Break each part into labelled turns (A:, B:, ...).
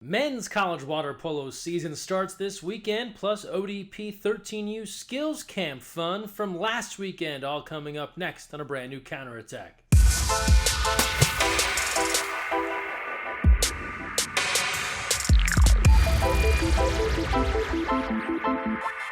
A: Men's college water polo season starts this weekend, plus ODP 13U Skills Camp fun from last weekend, all coming up next on a brand new counterattack.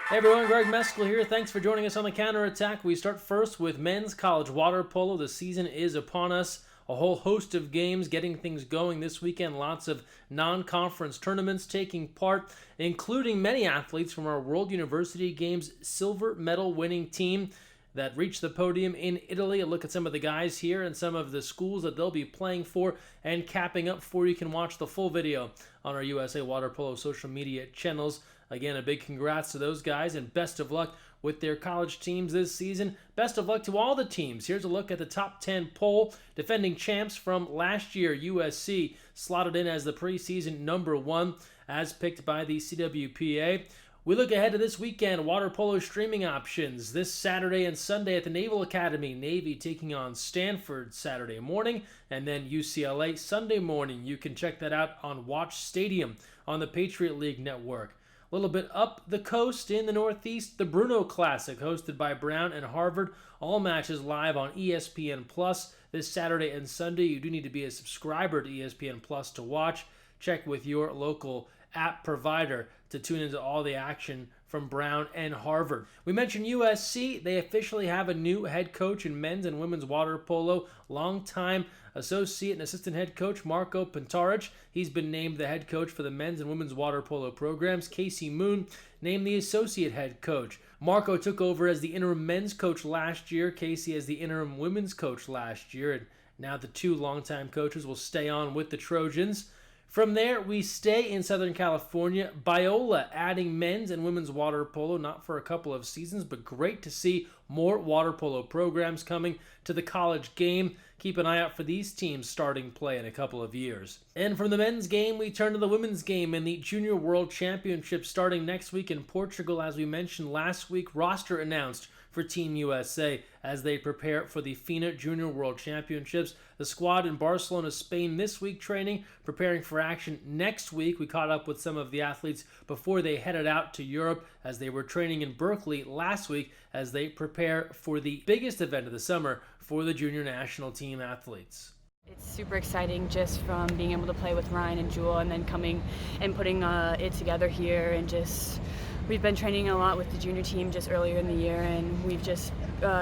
A: Hey everyone, Greg Mescall here. Thanks for joining us on the counterattack. We start first with men's college water polo. The season is upon us. A whole host of games getting things going this weekend. Lots of non-conference tournaments taking part, including many athletes from our World University Games silver medal winning team that reached the podium in Italy. A look at some of the guys here and some of the schools that they'll be playing for and capping up for. You can watch the full video on our USA Water Polo social media channels. Again, a big congrats to those guys and best of luck with their college teams this season. Best of luck to all the teams. Here's a look at the top 10 poll. Defending champs from last year, USC slotted in as the preseason number 1 as picked by the CWPA. We look ahead to this weekend, water polo streaming options. This Saturday and Sunday at the Naval Academy. Navy taking on Stanford Saturday morning, and then UCLA Sunday morning. You can check that out on Watch Stadium on the Patriot League Network. A little bit up the coast in the Northeast, the Bruno Classic, hosted by Brown and Harvard. All matches live on ESPN Plus this Saturday and Sunday. You do need to be a subscriber to ESPN Plus to watch. Check with your local app provider to tune into all the action from Brown and Harvard. We mentioned USC. They officially have a new head coach in men's and women's water polo. Longtime associate and assistant head coach Marco Pintaric. He's been named the head coach for the men's and women's water polo programs. Casey Moon named the associate head coach. Marco took over as the interim men's coach last year. Casey as the interim women's coach last year. And now the two longtime coaches will stay on with the Trojans. From there, we stay in Southern California. Biola adding men's and women's water polo, not for a couple of seasons, but great to see more water polo programs coming to the college game. Keep an eye out for these teams starting play in a couple of years. And from the men's game, we turn to the women's game in the Junior World Championship starting next week in Portugal. As we mentioned last week, roster announced for Team USA as they prepare for the FINA Junior World Championships. The squad in Barcelona, Spain this week training, preparing for action next week. We caught up with some of the athletes before they headed out to Europe as they were training in Berkeley last week as they prepare for the biggest event of the summer for the junior national team athletes.
B: It's super exciting just from being able to play with Ryan and Jewel and then coming and putting it together here, and just we've been training a lot with the junior team just earlier in the year, and we've just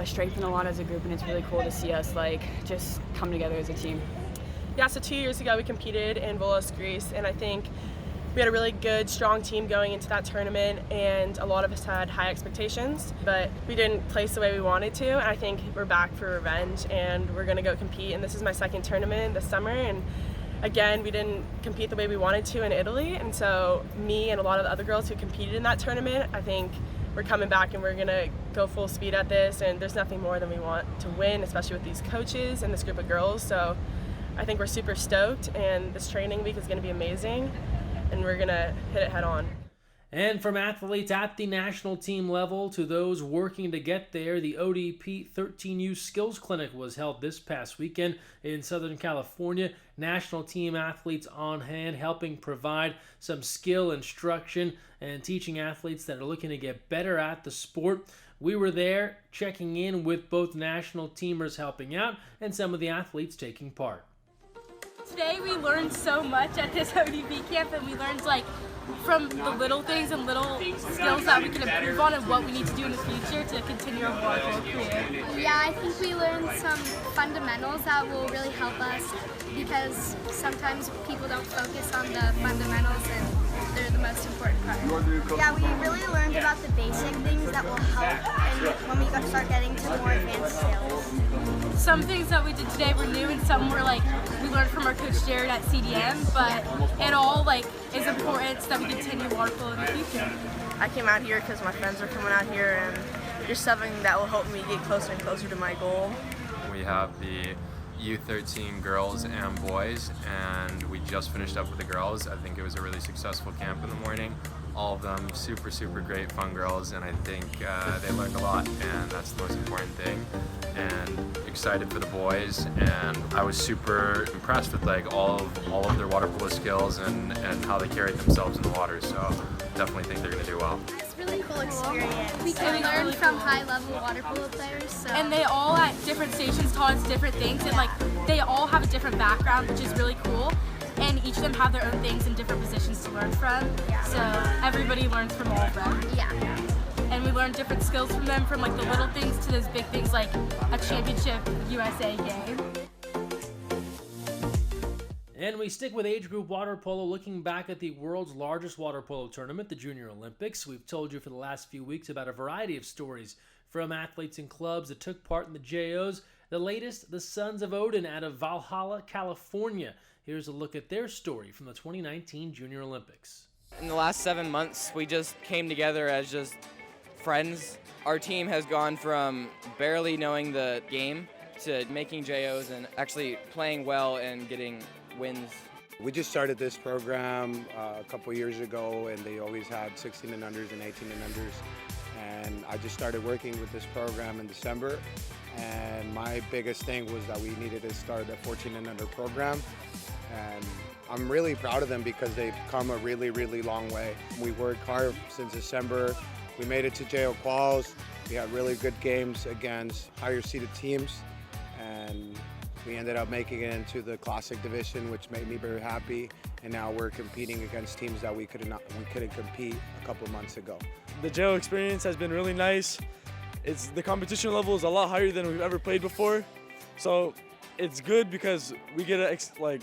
B: strengthened a lot as a group, and it's really cool to see us just come together as a team.
C: Yeah, so 2 years ago we competed in Volos, Greece, and I think we had a really good, strong team going into that tournament, and a lot of us had high expectations, but we didn't place the way we wanted to, and I think we're back for revenge, and we're going to go compete, and this is my second tournament this summer, and again, we didn't compete the way we wanted to in Italy, and so me and a lot of the other girls who competed in that tournament, I think we're coming back and we're going to go full speed at this, and there's nothing more than we want to win, especially with these coaches and this group of girls, so I think we're super stoked, and this training week is going to be amazing, and we're going to hit it head on.
A: And from athletes at the national team level to those working to get there, the ODP 13U Skills Clinic was held this past weekend in Southern California. National team athletes on hand, helping provide some skill instruction and teaching athletes that are looking to get better at the sport. We were there checking in with both national teamers helping out and some of the athletes taking part.
D: Today we learned so much at this ODP camp, and we learned from the little things and little skills that we can improve on and what we need to do in the future to continue our water polo career.
E: Yeah, I think we learned some fundamentals that will really help us, because sometimes people don't focus on the fundamentals and they're the most important part.
F: Yeah, we really learned about the basic things that will help and when we start getting to more advanced skills.
D: Some things that we did today were new, and some were we learned from our coach Jared at CDM, but it all is important so that we continue water polo in the future.
C: I came out here because my friends are coming out here, and just something that will help me get closer and closer to my goal.
G: We have the U13 girls and boys, and we just finished up with the girls. I think it was a really successful camp in the morning. all of them super, super great, fun girls, and I think they learned a lot, and that's the most important thing. And excited for the boys, and I was super impressed with like all of their water polo skills and how they carried themselves in the water. So definitely think they're going to do well.
F: It's a really cool experience.
E: We can learn from high-level water polo players. So.
D: And they all at different stations taught us different things, and like they all have a different background, which is really cool. And each of them have their own things and different positions to learn from. So everybody learns from all of them.
E: Yeah.
D: And we learn different skills from them, from like the little things to those big things like a championship USA game.
A: And we stick with age group water polo, looking back at the world's largest water polo tournament, the Junior Olympics. We've told you for the last few weeks about a variety of stories from athletes and clubs that took part in the JOs. The latest, the Sons of Odin out of Valhalla, California. Here's a look at their story from the 2019 Junior Olympics.
H: In the last 7 months, we just came together as just friends. Our team has gone from barely knowing the game to making JOs and actually playing well and getting wins.
I: We just started this program a couple years ago, and they always had 16 and unders and 18 and unders. And I just started working with this program in December. And my biggest thing was that we needed to start a 14 and under program. And I'm really proud of them because they've come a really, really long way. We worked hard since December. We made it to JO quals. We had really good games against higher seeded teams. And we ended up making it into the Classic division, which made me very happy. And now we're competing against teams that we couldn't compete a couple months ago.
J: The JO experience has been really nice. The competition level is a lot higher than we've ever played before. So it's good because we get to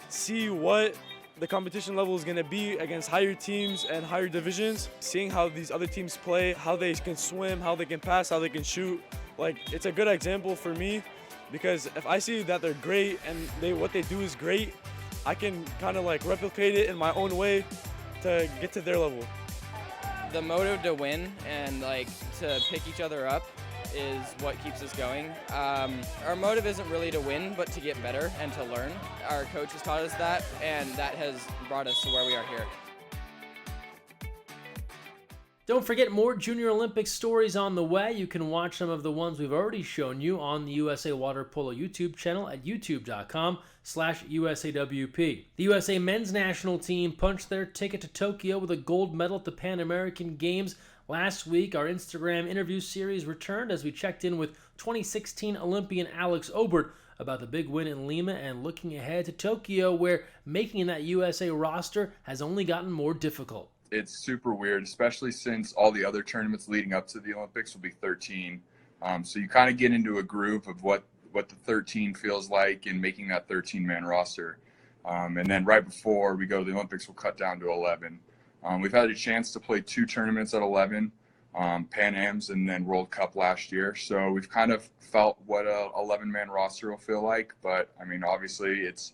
J: see what the competition level is going to be against higher teams and higher divisions. Seeing how these other teams play, how they can swim, how they can pass, how they can shoot. It's a good example for me because if I see that they're great and what they do is great, I can kind of replicate it in my own way to get to their level.
H: The motive to win and to pick each other up is what keeps us going. Our motive isn't really to win, but to get better and to learn. Our coach has taught us that, and that has brought us to where we are here.
A: Don't forget, more Junior Olympic stories on the way. You can watch some of the ones we've already shown you on the USA Water Polo YouTube channel at youtube.com/USAWP. The USA men's national team punched their ticket to Tokyo with a gold medal at the Pan American Games last week. Our Instagram interview series returned as we checked in with 2016 Olympian Alex Obert about the big win in Lima and looking ahead to Tokyo, where making that USA roster has only gotten more difficult.
K: It's super weird, especially since all the other tournaments leading up to the Olympics will be 13. So you kind of get into a groove of what the 13 feels like in making that 13-man roster. And then right before we go to the Olympics, we'll cut down to 11. We've had a chance to play 2 tournaments at 11, Pan Ams and then World Cup last year. So we've kind of felt what a 11-man roster will feel like. But, I mean, obviously it's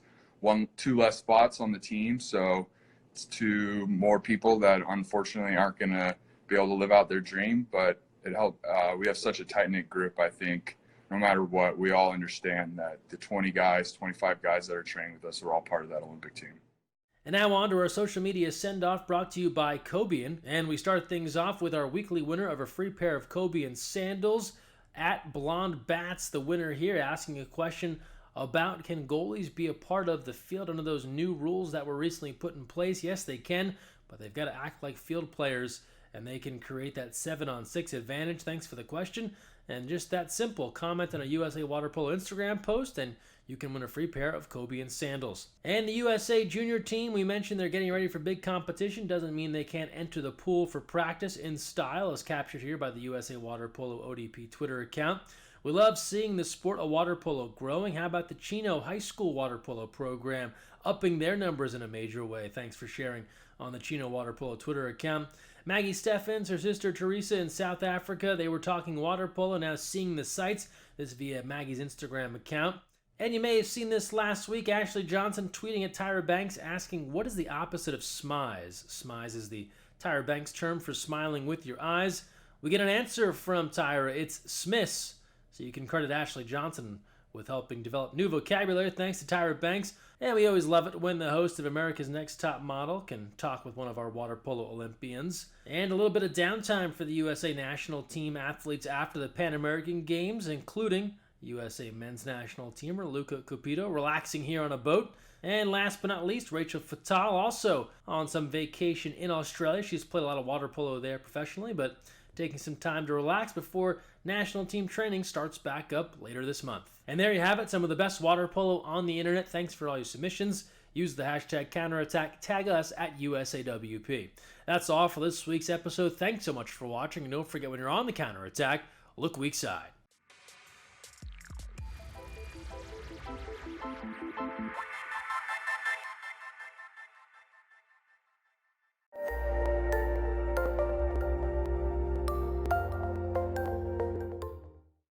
K: 2 less spots on the team. So it's 2 more people that unfortunately aren't going to be able to live out their dream. But it helped. We have such a tight-knit group, I think. No matter what, we all understand that the 20 guys, 25 guys that are training with us are all part of that Olympic team.
A: And now on to our social media send-off brought to you by Cobian. And we start things off with our weekly winner of a free pair of Cobian sandals. At Blonde Bats, the winner here, asking a question about can goalies be a part of the field under those new rules that were recently put in place. Yes, they can, but they've got to act like field players, and they can create that 7-on-6 advantage. Thanks for the question. And just that simple, comment on a USA Water Polo Instagram post, and you can win a free pair of Cobian sandals. And the USA junior team, we mentioned they're getting ready for big competition. Doesn't mean they can't enter the pool for practice in style, as captured here by the USA Water Polo ODP Twitter account. We love seeing the sport of water polo growing. How about the Chino High School Water Polo program upping their numbers in a major way? Thanks for sharing on the Chino Water Polo Twitter account. Maggie Steffens, her sister Teresa in South Africa, they were talking water polo, now seeing the sights. This via Maggie's Instagram account. And you may have seen this last week, Ashleigh Johnson tweeting at Tyra Banks asking, what is the opposite of smize? Smize is the Tyra Banks term for smiling with your eyes. We get an answer from Tyra, it's smiss. So you can credit Ashleigh Johnson with helping develop new vocabulary. Thanks to Tyra Banks. And we always love it when the host of America's Next Top Model can talk with one of our water polo Olympians. And a little bit of downtime for the USA national team athletes after the Pan American Games, including USA men's national teamer Luca Cupido relaxing here on a boat. And last but not least, Rachel Fatal also on some vacation in Australia. She's played a lot of water polo there professionally, but taking some time to relax before national team training starts back up later this month. And there you have it, some of the best water polo on the internet. Thanks for all your submissions. Use the hashtag counterattack, tag us at USAWP. That's all for this week's episode. Thanks so much for watching, and don't forget, when you're on the counterattack, look weak side.